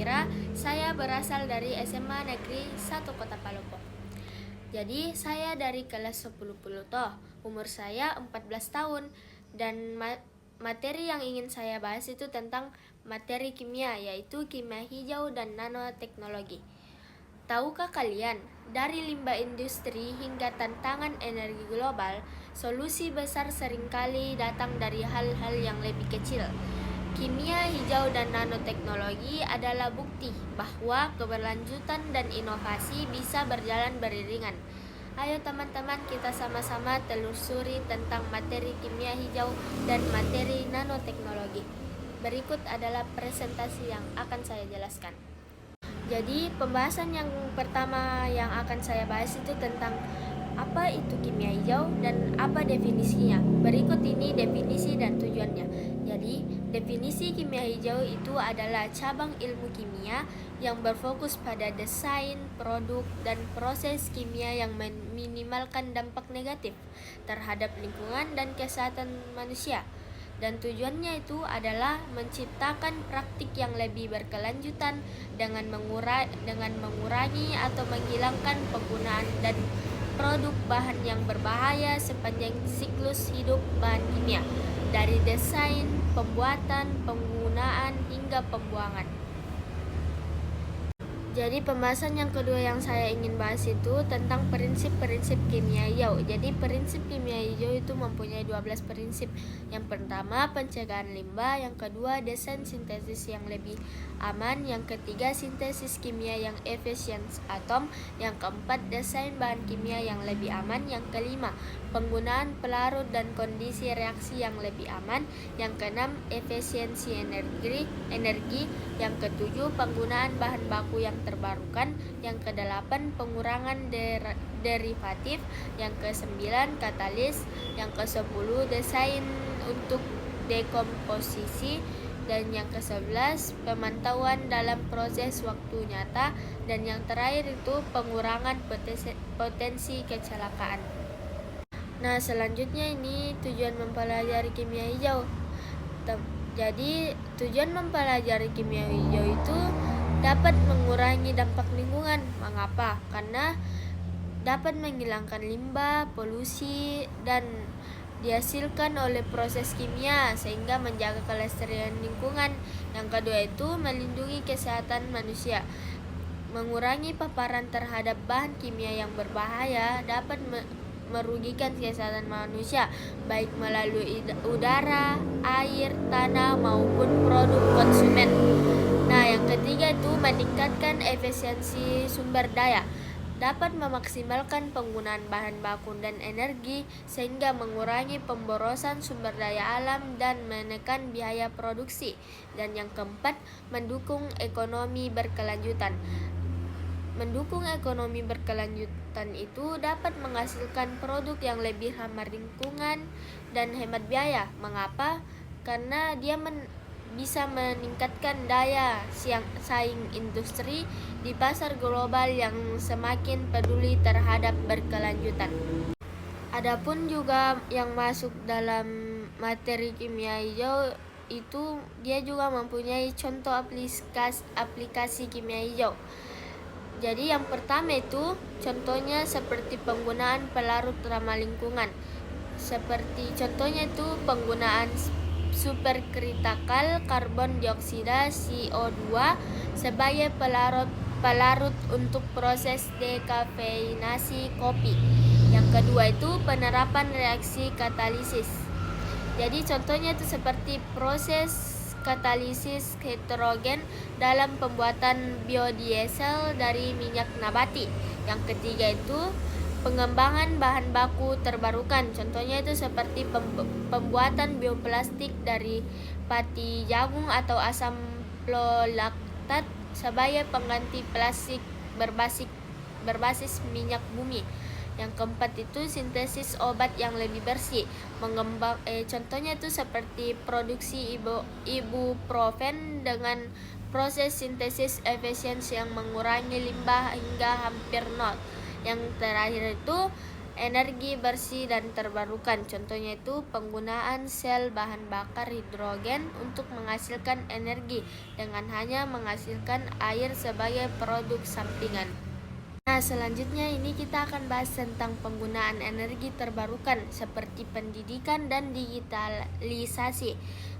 Indra. Saya berasal dari SMA Negeri 1 Kota Palopo. Jadi saya dari kelas 10 toh. Umur saya 14 tahun dan materi yang ingin saya bahas itu tentang materi kimia, yaitu kimia hijau dan nanoteknologi. Tahukah kalian, dari limbah industri hingga tantangan energi global, solusi besar seringkali datang dari hal-hal yang lebih kecil. Kimia hijau dan nanoteknologi adalah bukti bahwa keberlanjutan dan inovasi bisa berjalan beriringan. Ayo teman-teman, kita sama-sama telusuri tentang materi kimia hijau dan materi nanoteknologi. Berikut adalah presentasi yang akan saya jelaskan. Jadi pembahasan yang pertama yang akan saya bahas itu tentang apa itu kimia hijau dan apa definisinya. Berikut ini definisi dan tujuannya. Jadi definisi kimia hijau itu adalah cabang ilmu kimia yang berfokus pada desain, produk, dan proses kimia yang meminimalkan dampak negatif terhadap lingkungan dan kesehatan manusia. Dan tujuannya itu adalah menciptakan praktik yang lebih berkelanjutan dengan mengurangi atau menghilangkan penggunaan dan produk bahan yang berbahaya sepanjang siklus hidup bahan kimia, dari desain, pembuatan, penggunaan, hingga pembuangan. Jadi pembahasan yang kedua yang saya ingin bahas itu tentang prinsip-prinsip kimia hijau. Jadi prinsip kimia hijau itu mempunyai 12 prinsip. Yang pertama, pencegahan limbah. Yang kedua, desain sintesis yang lebih aman. Yang ketiga, sintesis kimia yang efisien atom. Yang keempat, desain bahan kimia yang lebih aman. Yang kelima, penggunaan pelarut dan kondisi reaksi yang lebih aman. Yang keenam, efisiensi energi. Yang ketujuh, penggunaan bahan baku yang terbarukan. Yang kedelapan, pengurangan derivatif. Yang kesembilan, katalis. Yang kesepuluh, desain untuk dekomposisi. Dan yang ke-11, pemantauan dalam proses waktu nyata. Dan yang terakhir itu pengurangan potensi kecelakaan. Nah, selanjutnya ini tujuan mempelajari kimia hijau. Jadi tujuan mempelajari kimia hijau itu dapat mengurangi dampak lingkungan. Mengapa? Karena dapat menghilangkan limbah, polusi, dan dihasilkan oleh proses kimia sehingga menjaga kelestarian lingkungan. Yang kedua itu melindungi kesehatan manusia. Mengurangi paparan terhadap bahan kimia yang berbahaya dapat merugikan kesehatan manusia, baik melalui udara, air, tanah, maupun produk konsumen. Nah, yang ketiga itu meningkatkan efisiensi sumber daya. Dapat memaksimalkan penggunaan bahan baku dan energi sehingga mengurangi pemborosan sumber daya alam dan menekan biaya produksi. Dan yang keempat, mendukung ekonomi berkelanjutan. Mendukung ekonomi berkelanjutan itu dapat menghasilkan produk yang lebih ramah lingkungan dan hemat biaya. Mengapa? Karena dia bisa meningkatkan daya saing industri di pasar global yang semakin peduli terhadap berkelanjutan. Adapun juga yang masuk dalam materi kimia hijau itu dia juga mempunyai contoh aplikasi kimia hijau. Jadi yang pertama itu contohnya seperti penggunaan pelarut ramah lingkungan. Seperti contohnya itu penggunaan superkritikal karbon dioksida CO2 sebagai pelarut untuk proses dekafeinasi kopi. Yang kedua itu penerapan reaksi katalisis. Jadi contohnya itu seperti proses katalisis hidrogen dalam pembuatan biodiesel dari minyak nabati. Yang ketiga itu pengembangan bahan baku terbarukan. Contohnya itu seperti pembuatan bioplastik dari pati jagung atau asam prolaktat sebagai pengganti plastik berbasis minyak bumi. Yang keempat itu sintesis obat yang lebih bersih. Contohnya itu seperti produksi ibuprofen dengan proses sintesis efisien yang mengurangi limbah hingga hampir nol. Yang terakhir itu energi bersih dan terbarukan. Contohnya itu penggunaan sel bahan bakar hidrogen untuk menghasilkan energi dengan hanya menghasilkan air sebagai produk sampingan. Nah, selanjutnya ini kita akan bahas tentang penggunaan energi terbarukan seperti pendidikan dan digitalisasi.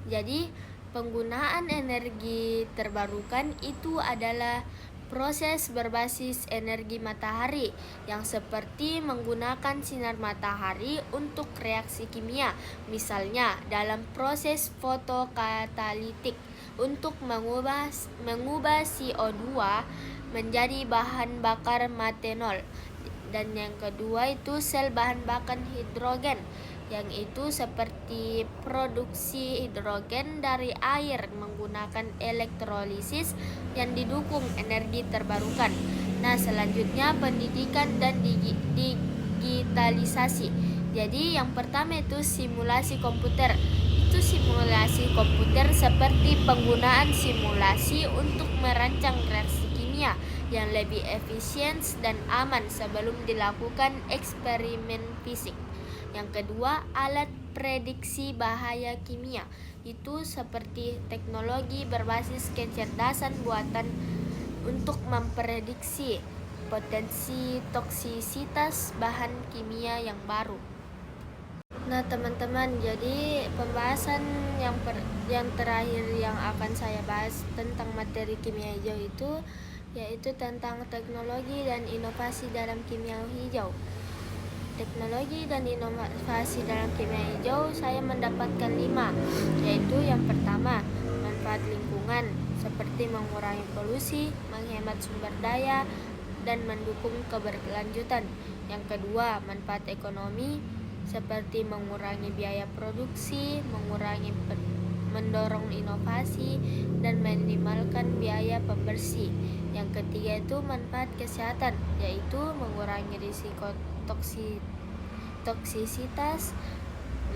Jadi, penggunaan energi terbarukan itu adalah proses berbasis energi matahari yang seperti menggunakan sinar matahari untuk reaksi kimia, misalnya dalam proses fotokatalitik untuk mengubah CO2 menjadi bahan bakar metanol. Dan yang kedua itu sel bahan bakar hidrogen, yang itu seperti produksi hidrogen dari air menggunakan elektrolisis yang didukung energi terbarukan. Nah, selanjutnya pendidikan dan digitalisasi. Jadi yang pertama itu simulasi komputer. Itu simulasi komputer seperti penggunaan simulasi untuk merancang reaksi kimia yang lebih efisien dan aman sebelum dilakukan eksperimen fisik. Yang kedua, alat prediksi bahaya kimia. Itu seperti teknologi berbasis kecerdasan buatan untuk memprediksi potensi toksisitas bahan kimia yang baru. Nah, teman-teman, jadi pembahasan yang terakhir yang akan saya bahas tentang materi kimia hijau itu yaitu tentang teknologi dan inovasi dalam kimia hijau. Teknologi dan inovasi dalam kimia hijau saya mendapatkan 5, yaitu yang pertama, manfaat lingkungan seperti mengurangi polusi, menghemat sumber daya, dan mendukung keberlanjutan. Yang kedua, manfaat ekonomi seperti mengurangi biaya produksi, mendorong inovasi, dan meminimalkan biaya pembersih. Yang ketiga itu manfaat kesehatan, yaitu mengurangi risiko toksisitas,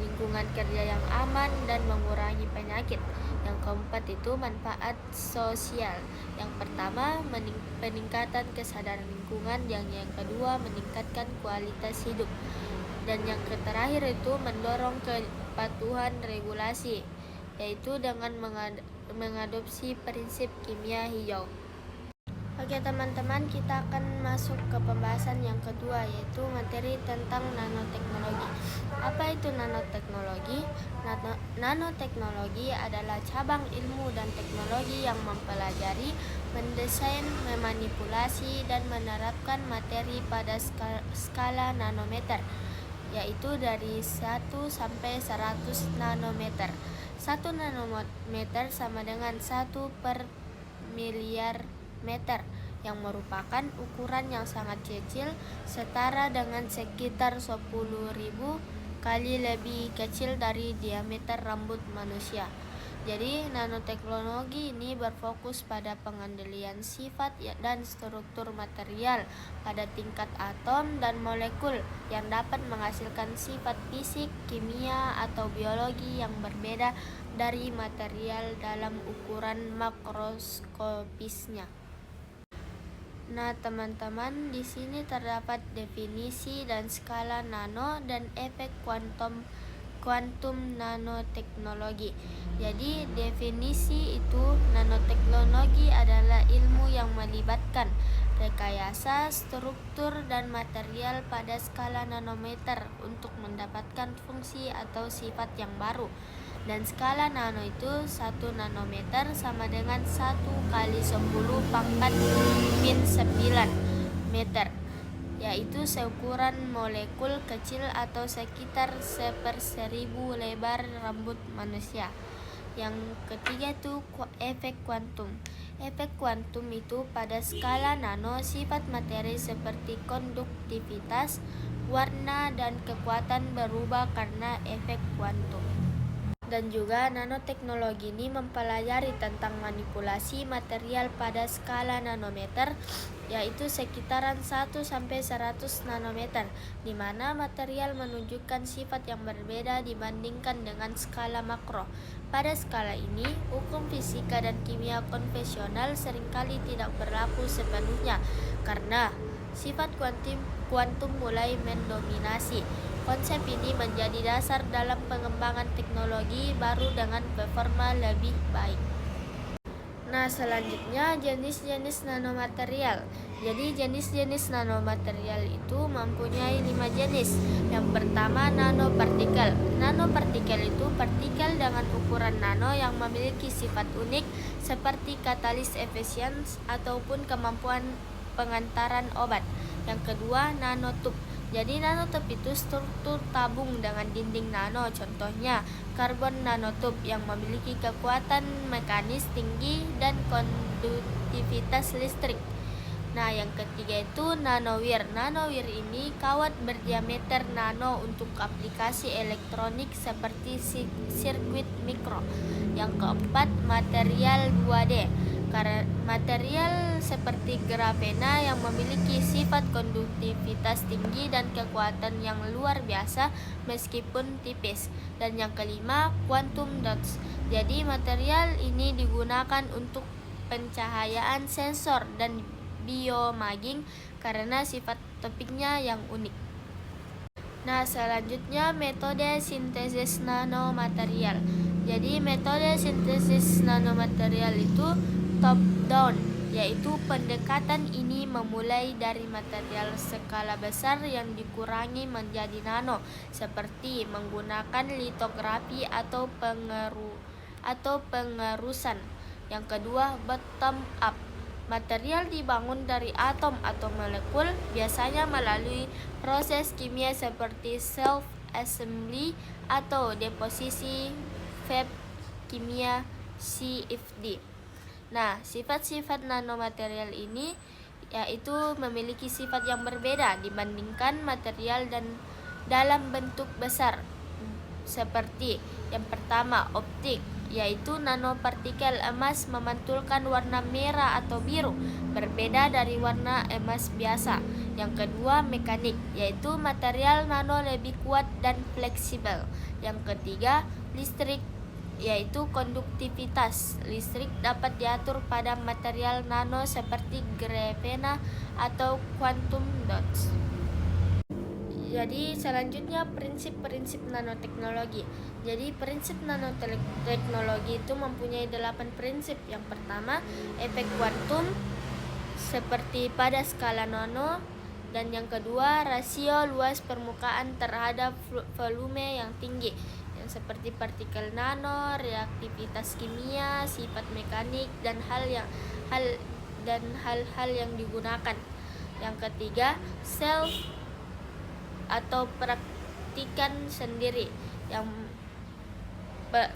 lingkungan kerja yang aman, dan mengurangi penyakit. Yang keempat itu manfaat sosial. Yang pertama, peningkatan kesadaran lingkungan. Yang kedua, meningkatkan kualitas hidup. Dan yang terakhir itu mendorong kepatuhan regulasi, yaitu dengan mengadopsi prinsip kimia hijau. Oke teman-teman, kita akan masuk ke pembahasan yang kedua, yaitu materi tentang nanoteknologi. Apa itu nanoteknologi? Nanoteknologi adalah cabang ilmu dan teknologi yang mempelajari, mendesain, memanipulasi, dan menerapkan materi pada skala nanometer, yaitu dari 1 sampai 100 nanometer. 1 nanometer sama dengan 1 per miliar meter, yang merupakan ukuran yang sangat kecil, setara dengan sekitar 10.000 kali lebih kecil dari diameter rambut manusia. Jadi nanoteknologi ini berfokus pada pengendalian sifat dan struktur material pada tingkat atom dan molekul yang dapat menghasilkan sifat fisik, kimia, atau biologi yang berbeda dari material dalam ukuran makroskopisnya. Nah, teman-teman, di sini terdapat definisi dan skala nano dan efek kuantum nanoteknologi. Jadi, definisi itu nanoteknologi adalah ilmu yang melibatkan rekayasa struktur dan material pada skala nanometer untuk mendapatkan fungsi atau sifat yang baru. Dan skala nano itu 1 nanometer sama dengan 1 kali 10 pangkat min 9 meter, yaitu seukuran molekul kecil atau sekitar 1/1000 lebar rambut manusia. Yang ketiga itu efek kuantum. Efek kuantum itu pada skala nano sifat materi seperti konduktivitas, warna, dan kekuatan berubah karena efek kuantum. Dan juga nanoteknologi ini mempelajari tentang manipulasi material pada skala nanometer, yaitu sekitaran 1 sampai 100 nanometer, di mana material menunjukkan sifat yang berbeda dibandingkan dengan skala makro. Pada skala ini, hukum fisika dan kimia konvensional seringkali tidak berlaku sepenuhnya karena sifat kuantum mulai mendominasi. Konsep ini menjadi dasar dalam pengembangan teknologi baru dengan performa lebih baik. Nah, selanjutnya jenis-jenis nanomaterial. Jadi jenis-jenis nanomaterial itu mempunyai 5 jenis. Yang pertama, nanopartikel. Nanopartikel itu partikel dengan ukuran nano yang memiliki sifat unik seperti katalis efisiens ataupun kemampuan pengantaran obat. Yang kedua, nanotub. Jadi nanotub itu struktur tabung dengan dinding nano, contohnya karbon nanotub yang memiliki kekuatan mekanis tinggi dan konduktivitas listrik. Nah, yang ketiga itu nanowire. Nanowire ini kawat berdiameter nano untuk aplikasi elektronik seperti sirkuit mikro. Yang keempat, material 2D. Material seperti grafena yang memiliki sifat konduktivitas tinggi dan kekuatan yang luar biasa meskipun tipis. Dan yang kelima, quantum dots. Jadi material ini digunakan untuk pencahayaan sensor dan bioimaging karena sifat topiknya yang unik. Nah, selanjutnya metode sintesis nanomaterial. Jadi metode sintesis nanomaterial itu top down, yaitu pendekatan ini memulai dari material skala besar yang dikurangi menjadi nano, seperti menggunakan litografi atau pengerusan. Yang kedua, bottom up. Material dibangun dari atom atau molekul, biasanya melalui proses kimia seperti self assembly atau deposisi fab kimia CFD. Nah, sifat-sifat nanomaterial ini yaitu memiliki sifat yang berbeda dibandingkan material dan dalam bentuk besar. Seperti yang pertama, optik, yaitu nanopartikel emas memantulkan warna merah atau biru, berbeda dari warna emas biasa. Yang kedua, mekanik, yaitu material nano lebih kuat dan fleksibel. Yang ketiga, listrik, yaitu konduktivitas. Listrik dapat diatur pada material nano seperti grafena atau quantum dots. Jadi selanjutnya prinsip-prinsip nanoteknologi. Jadi prinsip nanoteknologi itu mempunyai 8 prinsip. Yang pertama, efek kuantum seperti pada skala nano. Dan yang kedua, rasio luas permukaan terhadap volume yang tinggi, yang seperti partikel nano, reaktivitas kimia, sifat mekanik, dan hal-hal yang digunakan. Yang ketiga, self atau praktikan sendiri. Yang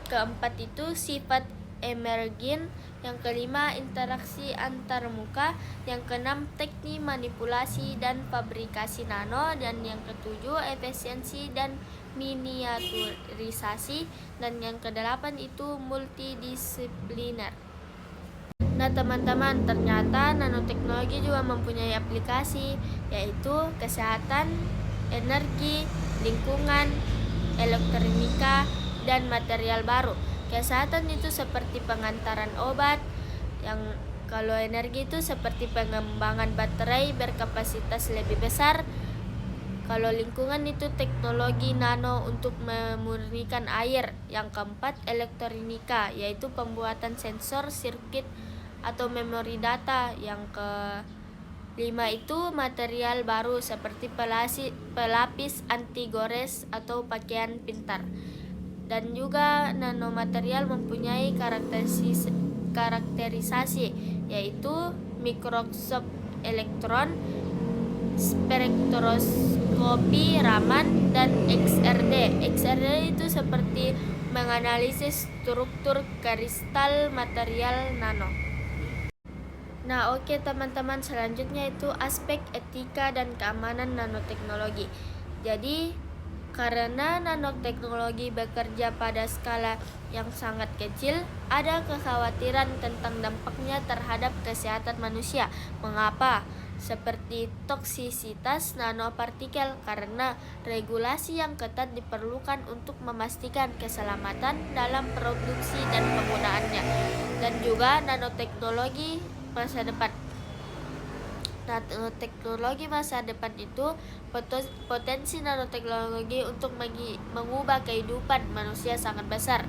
keempat itu sifat emergen. Yang kelima, interaksi antarmuka. Yang keenam, teknik manipulasi dan fabrikasi nano. Dan yang ketujuh, efisiensi dan miniaturisasi. Dan yang kedelapan itu multidisipliner. Nah, teman-teman, ternyata nanoteknologi juga mempunyai aplikasi, yaitu kesehatan, energi, lingkungan, elektronika, dan material baru. Kesehatan itu seperti pengantaran obat, yang kalau energi itu seperti pengembangan baterai berkapasitas lebih besar. Kalau lingkungan itu teknologi nano untuk memurnikan air. Yang keempat, elektronika, yaitu pembuatan sensor, sirkuit, atau memori data. Yang kelima itu material baru seperti pelapis anti gores atau pakaian pintar. Dan juga nanomaterial mempunyai karakterisasi, yaitu mikroskop elektron, spektroskopi Raman, dan XRD. XRD itu seperti menganalisis struktur kristal material nano. Nah, oke teman-teman, selanjutnya itu aspek etika dan keamanan nanoteknologi. Jadi, karena nanoteknologi bekerja pada skala yang sangat kecil, ada kekhawatiran tentang dampaknya terhadap kesehatan manusia. Mengapa? Seperti toksisitas nanopartikel, karena regulasi yang ketat diperlukan untuk memastikan keselamatan dalam produksi dan penggunaannya. Dan juga nanoteknologi masa depan. Nanoteknologi masa depan itu potensi nanoteknologi untuk mengubah kehidupan manusia sangat besar.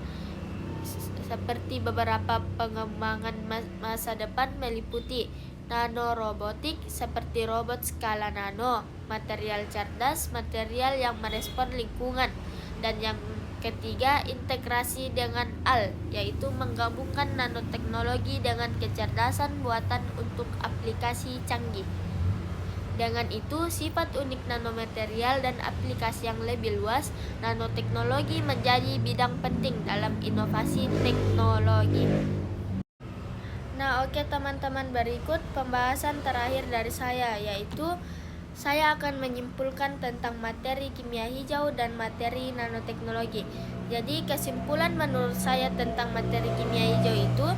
Seperti beberapa pengembangan masa depan meliputi nanorobotik seperti robot skala nano, material cerdas, material yang merespon lingkungan, dan yang ketiga integrasi dengan AL, yaitu menggabungkan nanoteknologi dengan kecerdasan buatan untuk aplikasi canggih. Dengan itu, sifat unik nanomaterial dan aplikasi yang lebih luas, nanoteknologi menjadi bidang penting dalam inovasi teknologi. Nah, oke teman-teman, berikut pembahasan terakhir dari saya, yaitu saya akan menyimpulkan tentang materi kimia hijau dan materi nanoteknologi. Jadi, kesimpulan menurut saya tentang materi kimia hijau itu,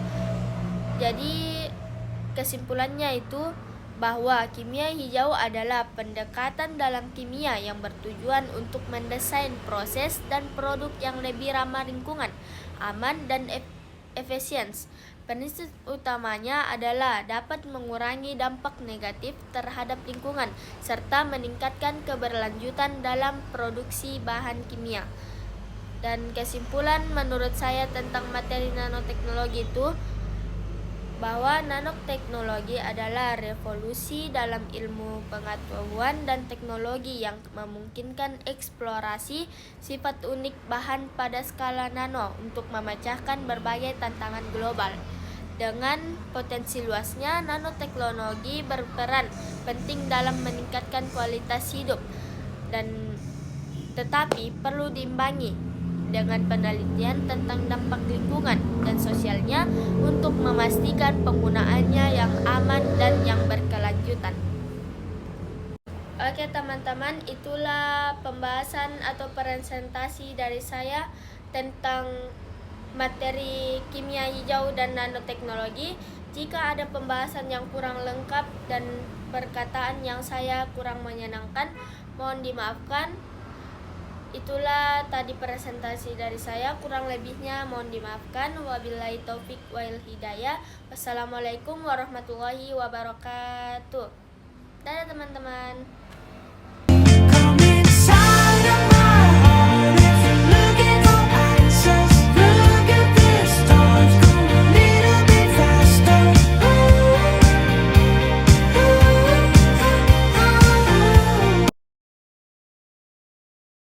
kesimpulannya itu bahwa kimia hijau adalah pendekatan dalam kimia yang bertujuan untuk mendesain proses dan produk yang lebih ramah lingkungan, aman, dan efisien. Prinsip utamanya adalah dapat mengurangi dampak negatif terhadap lingkungan serta meningkatkan keberlanjutan dalam produksi bahan kimia. Dan kesimpulan menurut saya tentang materi nanoteknologi itu bahwa nanoteknologi adalah revolusi dalam ilmu pengetahuan dan teknologi yang memungkinkan eksplorasi sifat unik bahan pada skala nano untuk memecahkan berbagai tantangan global. Dengan potensi luasnya, nanoteknologi berperan penting dalam meningkatkan kualitas hidup, tetapi perlu diimbangi dengan penelitian tentang dampak lingkungan dan sosialnya untuk memastikan penggunaannya yang aman dan yang berkelanjutan. Oke teman-teman, itulah pembahasan atau presentasi dari saya tentang materi kimia hijau dan nanoteknologi. Jika ada pembahasan yang kurang lengkap dan perkataan yang saya kurang menyenangkan, mohon dimaafkan. Itulah tadi presentasi dari saya, kurang lebihnya mohon dimaafkan. Wabillahi taufik wal hidayah. Wassalamualaikum warahmatullahi wabarakatuh. Dadah teman-teman.